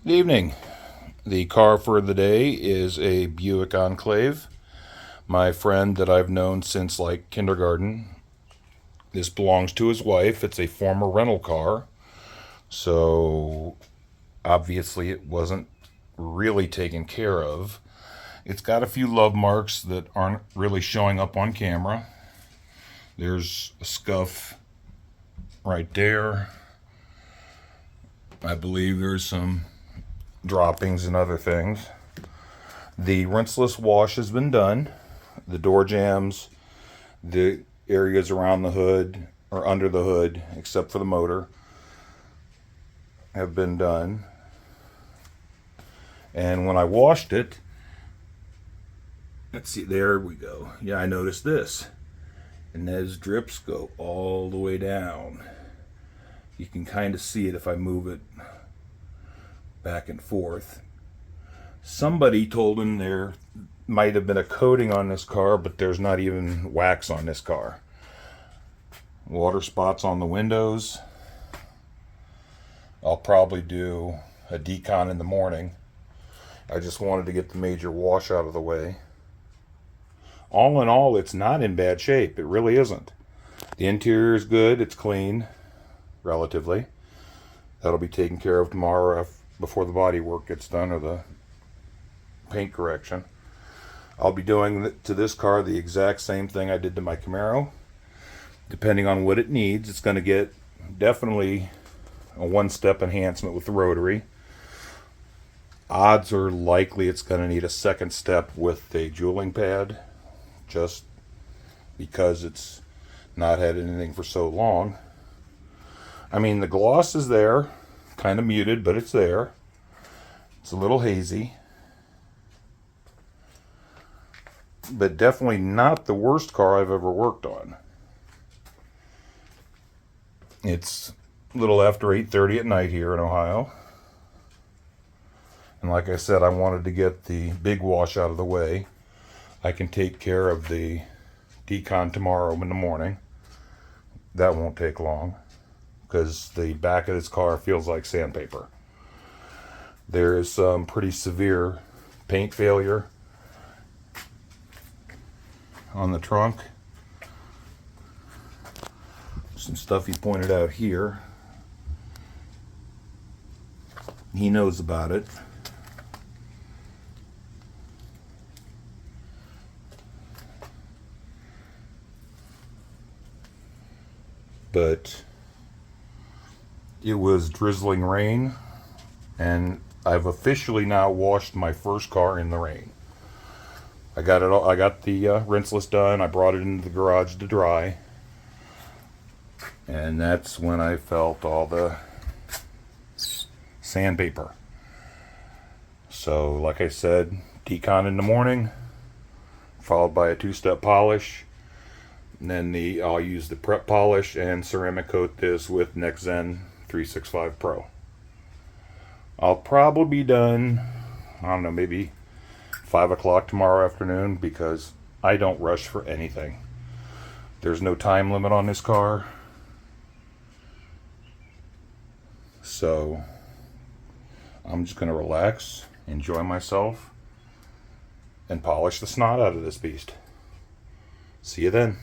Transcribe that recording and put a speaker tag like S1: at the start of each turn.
S1: Good evening. The car for the day is a Buick Enclave. My friend that I've known since like kindergarten. This belongs to his wife. It's a former rental car. So obviously it wasn't really taken care of. It's got a few love marks that aren't really showing up on camera. There's a scuff right there. I believe there's some droppings and other things. The rinseless wash has been done. The door jambs, the areas around the hood or under the hood, except for the motor, have been done. And when I washed it, let's see, there we go. Yeah, I noticed this. And those drips go all the way down. You can kind of see it if I move it back and forth. Somebody told him there might have been a coating on this car, but there's not even wax on this car. Water spots on the windows. I'll probably do a decon in the morning. I just wanted to get the major wash out of the way. All in all, it's not in bad shape. It really isn't. The interior is good. It's clean, relatively. That'll be taken care of tomorrow before the body work gets done, or the paint correction. I'll be doing to this car the exact same thing I did to my Camaro. Depending on what it needs, it's going to get definitely a one-step enhancement with the rotary. Odds are likely it's going to need a second step with a jeweling pad, just because it's not had anything for so long. I mean, the gloss is there, kind of muted, but it's there. It's a little hazy, but definitely not the worst car I've ever worked on. It's a little after 8:30 at night here in Ohio. And like I said, I wanted to get the big wash out of the way. I can take care of the decon tomorrow in the morning. That won't take long, because the back of this car feels like sandpaper. There is some pretty severe paint failure on the trunk. Some stuff he pointed out here. He knows about it. But it was drizzling rain, and I've officially now washed my first car in the rain. I got it all. I got the rinseless done. I brought it into the garage to dry, and that's when I felt all the sandpaper. So, like I said, decon in the morning, followed by a two-step polish. And then I'll use the prep polish and ceramic coat this with Nxtzen 365 Pro. I'll probably be done, I don't know, maybe 5 o'clock tomorrow afternoon, because I don't rush for anything. There's no time limit on this car. So I'm just going to relax, enjoy myself, and polish the snot out of this beast. See you then.